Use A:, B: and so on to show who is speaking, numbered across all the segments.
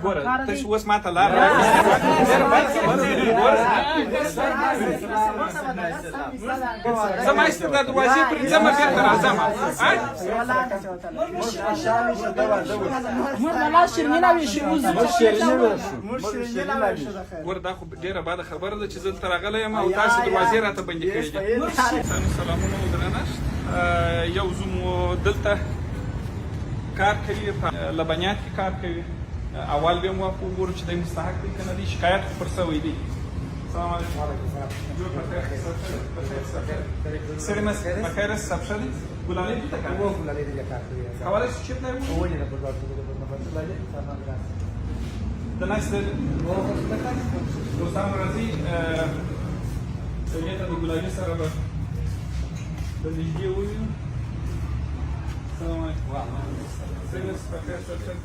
A: ګوره تاسو اوس ماته لار راکړئ زه ما ایسته دا دروازې پرې ځمه بېرته راځم ګوره دا خو ډېره بده خبره ده چې زه دلته راغلی یم او تاسې دروازې راته بندې کړې دي سلامونه او درنښت یو زوم مو دلته کار کوي په لبنیات کې کار کوي اول به مو وګورو چې د مستحق دی که نه دی شکایت خو پر سوی دی السلام علیکم سلمس بخیر است صاحب شدید گلاله دیده کار
B: वो गुलाले दिया काट दिया
A: حواله چی نه
B: वो नहीं ना बर्बाद हो गया गुलाले सामान ग्रास
A: د نست
B: वो
A: دوستان راځي دغه د ګلاله سره به د نږدې وایو السلام علیکم سلمس بخیر صاحب شدید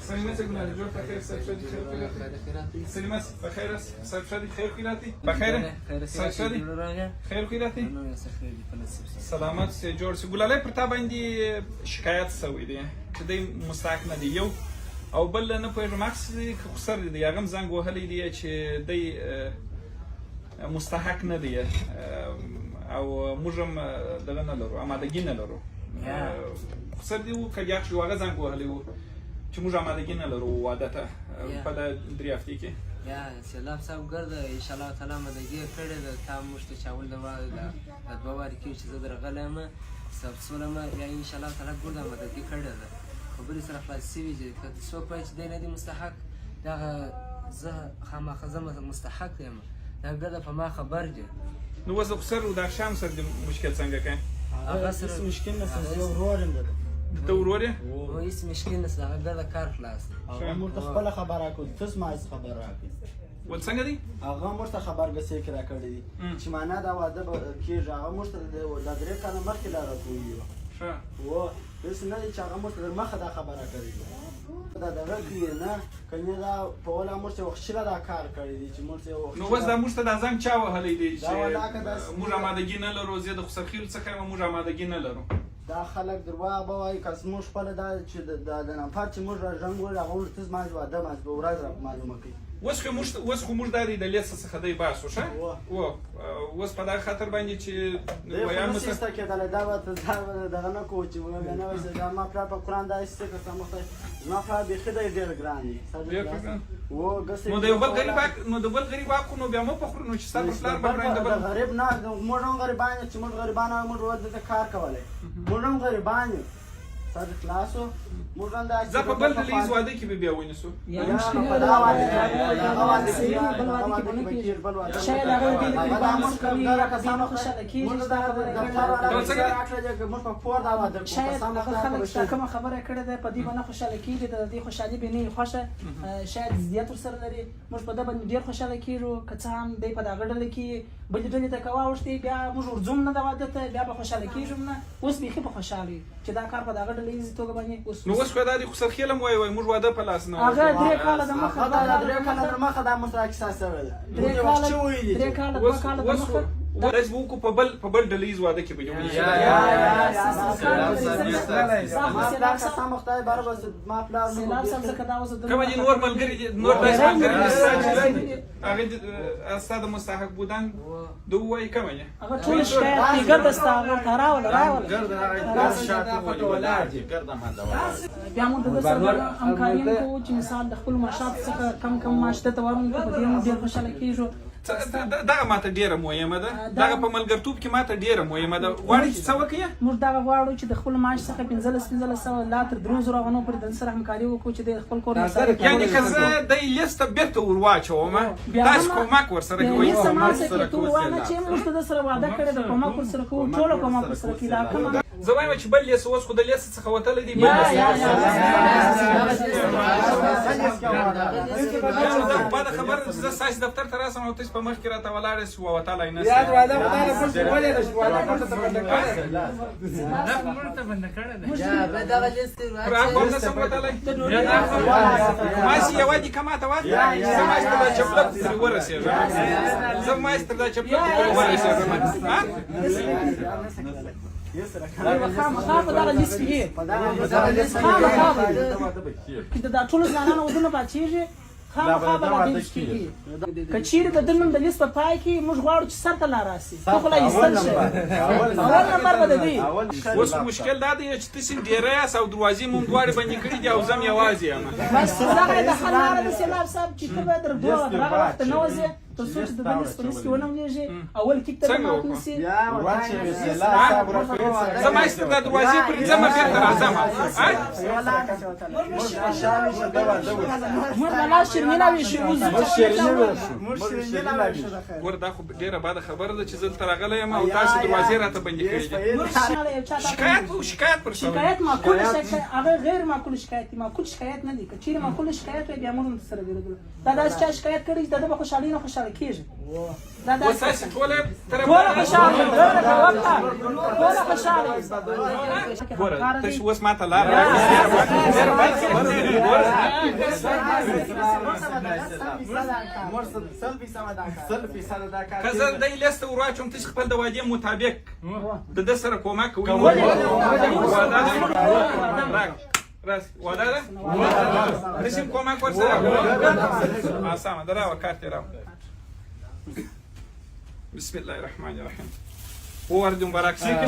A: سلمس گلاله جور بخیر صاحب شدید سلمس بخیر است صاحب شدید خیر خیراتی بخیر صاحب شدید خیر خیراتی سلامت سه جوړ سي ګلاله پر تا باندې شکایت شوی دی چې دی مستحق نه دی یو او بل نه پوهېږم عکس دی که خسر دی هغه هم زنګ وهلی دی چې دی مستحق نه دی او موږ هم دغه نه لرو آمادګي نه لرو خسر دی و که یخ شو هغه زنګ وهلی و چې موږ آمادګي نه لرو واده ته په درې هفتې کې
C: یا سلام صاحب ګرده انشاءالله تعالی آمادګي یې کړې ده تا موږ ته چاول د دوه وارې کې چې زه درغلی یم سبسول یم یا انشاءالله تعالی ګرده آمادګي کړې ده خبرې سره خلاص شوي چې که څوک وایي چې دی نه دی مستحق دغه زه خامخا زه مستحق یم دا ګرده په ما خبر دی
A: نو اوس د خسر و د اخشام سره د مشکل څنګه کوي
C: هغه سره
B: مشکل نه زه ورور يم
A: ته ورور یې
C: و هیڅ مشکل نشته هغه ګرده کار خلاص دی
B: هغه موږ ته خپله خبره کړو تاسو ما خبر راکړئ
A: ول څنګه دی
B: هغه موږ ته خبرګسۍ کې راکړی دي چې معنا دا واده به کېږي هغه موږ ته د درې کاله مخکې لاره کوي و داسې نه دی چې هغه موږ ته در مخه دا خبره کړې ده دا دغه کې نه که نه دا په اوله موږ ته وختشله دا کار کړی دی چې موږ ته
A: نو اوس دا موږ ته دا زنګ چا وهلی دی چې موږ آمادګي نه لرو زه د خسرخیلو څخه یم موږ آمادګي نه لرو
B: دا خلک درواغ به وایي که زموږ خپله دا چې د نفر چې موږ را ژوند وړي هغه ورته زما واده به ورځ را معلومه کوي اوس
A: خو موږ دا دی د لیسه څخه دی باسو ښه اوس په دغه خاطر باندې چې ویان
B: مو سیسته کېدلی دا به دغه نه کوو چې بیا نه وایي دا ما پلار په قرآن دا ایسته که زما خدای زما پلار بیخي دی ډېر ګران دی
A: نو د یو بل غریب حق خو نو بیا مه پخورو نو چې ستا پر پلار به
B: غریب نه موږ هم غریبان یو چې موږ غریبان یو موږ دلته کار کولی موږ هم غریبان یو سر خلاصو
A: زه په بل ډلیز واده کې به بیا ونیسو
D: کومه خبره کړې ده په دې باندې خوشاله کېږي د دې خوشحالي به نه خوښه شاید زیات ورسره لري موږ په ده باندې ډېر خوشحاله کېږو که څه هم دی په دغه ډله کې بلې ډلې ته که واوښتې بیا موږ ورځو نه د واده ته بیا به خوشحاله کېږو نه اوس بیخي په خوشحالي چې دا کار په دغه ډله ییزې توګه باندې
A: نو اوس خو دا د خسرخیل هم وایي موږ واده په لاس نه
D: هغه 3 کاله د مخه
B: دا موږ سره کیسه شوې ده
D: 3 کاله 2 کاله د مخه
A: داس بو کو په بل ډلیز واده کې به جوړ شي کوم دي نور ملګری نور داس ملګری هغه استاد مستحق بودن دوی کوم نه
D: هغه ټول شکایت ګرد استاغه تراول راول
B: ګرد شاته ولادي ګرد ما دا
D: بیا موږ د سره همکاري کوو چې مثال د خپل معاشات څخه کم معاش ته ورنه په دې موږ ډیر خوشاله کیږو
A: دغه ماته ډیره مهمه ده دغه په ملګرتوب کې ماته ډیره مهمه ده غواړي چې څه وکړي
D: موږ دغه غواړو چې د خپل معاش څخه 1500 لا تر 3000 غنو پر د سره همکاري وکړو چې د خپل کور
A: یعنی که زه د لیسته بیرته ورواچوم تاسو کومک ورسره کوئ
D: سره کومه چې موږ د سره وعده کړې ده کومک ورسره کوو ټول کومک ورسره کوي دا کومه
A: زه وایم چې بل لیس اوس خو د لیس څخه وتلی دی بعد خبر زه سایس دفتر ته راسم او تاسو په مخ کې راته ولاړ شو او وتلی نه
B: یاد واده خدای په ولې د واده کوته ته بند کړه
C: دا مرته بند کړه یا به دا لیست
A: راځه نه سم وتلی ماشي یوادي کما ته وای زه ما ستاسو چپلک ورسېږم زه ما ستاسو چپلک ورسېږم
D: خامخا په دغه لیست کې یې
B: په دغه لیست
D: خامخا
B: کې
D: که د دا ټولو ځوانانو ودونه پاتېږي خامخا به دا لیست کېږي که چیرې د ده نوم د لیست په پای کې موږ غواړو چې سر ته لا راسي ته خو لا ایستل شي اول نمبر به د دوی
A: اوس مشکل دا دی چې تاسې ډېری یاست او دروازې مو هم دواړې بندې کړي دي او زه هم یوازې یم
D: بس دغه یې د حل لاره ده سیلاب صاحب چې ته به تر دغه وخته نه وځې تر څو چې د ده لیست په لیست کې ونه لېږي اول کیک ته به مات نه سي
A: زه مایسته دا دروازې پرې ځمه بېرته راځم
D: موږ به لا شرمینه وشي
A: ګوره دا خو ډېره بده خبره ده چې زه دلته راغلی یم او تاسې دروازې راته بندې کړي دي شکایت پر
D: شکایت معقول هغه غیر معقول شکایت دی معقول شکایت نه دی که چیرې معقول شکایت وي بیا موږ هم سره بیرېدلو دا داسې چا شکایت کړی چې د ده به خوشحالي نه خوشحاله کېږي دا
A: اوس تاسې ټوله
D: خوشحاله ټوله خوشحاله
A: ګوره تاسې اوس ما ته لاره که زه دی لیست ته ور واچوم تاسې خپل د وعدې مطابق د ده سره کومک کوئ وعده ده راس وعده ده تاسې هم کومک ورسره سمه ده راوړه کارت یې راوړه بسم الله الرحمن الرحیم ووردی مبارک سي دا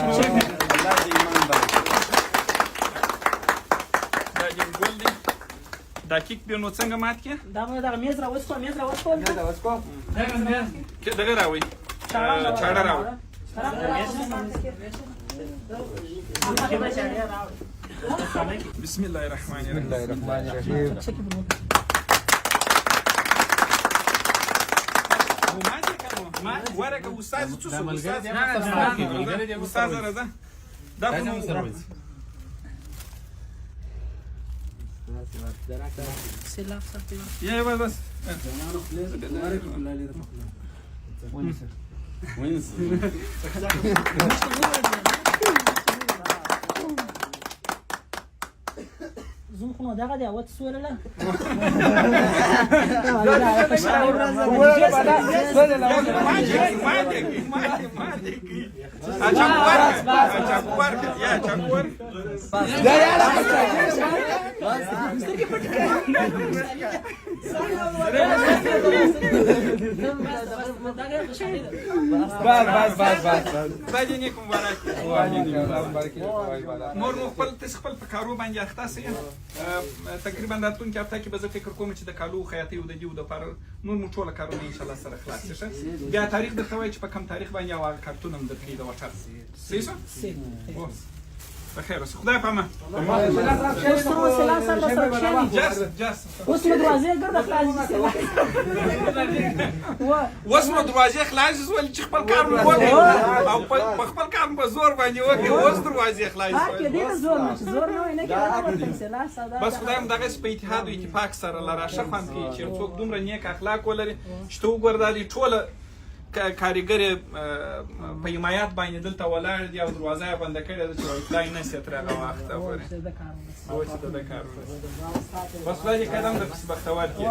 A: جیم ګل دی دا کیک بیا نو څنګه مات کړې
D: دا به دغه میز راوسکو
A: دغه راوړئ چاړه راوړئ بسم الله الرحمن الرحیم ورقه استاد څه استاد راځه دا په نوم
D: سیلاب صاحب
A: یا بس
D: زوم خو نو دغه دی اوت سولله
A: نور نو خپل په کارو باندې اخته سئ تقریبا د راتلونکي هفته کې به زه فکر کوم چې د کالو خیاطۍ او د دیو دپاره نور مو ټوله کارونه انشاءالله سره خلاص شي ښه بیا تاریخ درته وایي چې په کم تاریخ باندې او هغه کارتون هم درکوي د وټر صحیح شو بخیر اوسه خدای په امان
D: اوس مو دروازې ګرده خلاصې
A: اوس مو دروازې خلاصې شولې چې خپل کار مو وکړي او په خپل کار مو په زور باندې وکړي اوس دروازې خلاصې شولې بس خدای هم دغسې په اتحاد و اتفاق سره له راشه خوند کوي چې یو څوک دومره نیک اخلاق ولري چې ته وګوره دا دې ټوله کارګر په حمایت باندې دلته ولاړ دي او دروازه یې بنده کړې ده چې اطلاع نه شي تر هغه وخته پورې اوس ته د کار بس خدای دې قدم درپسې بختور کړي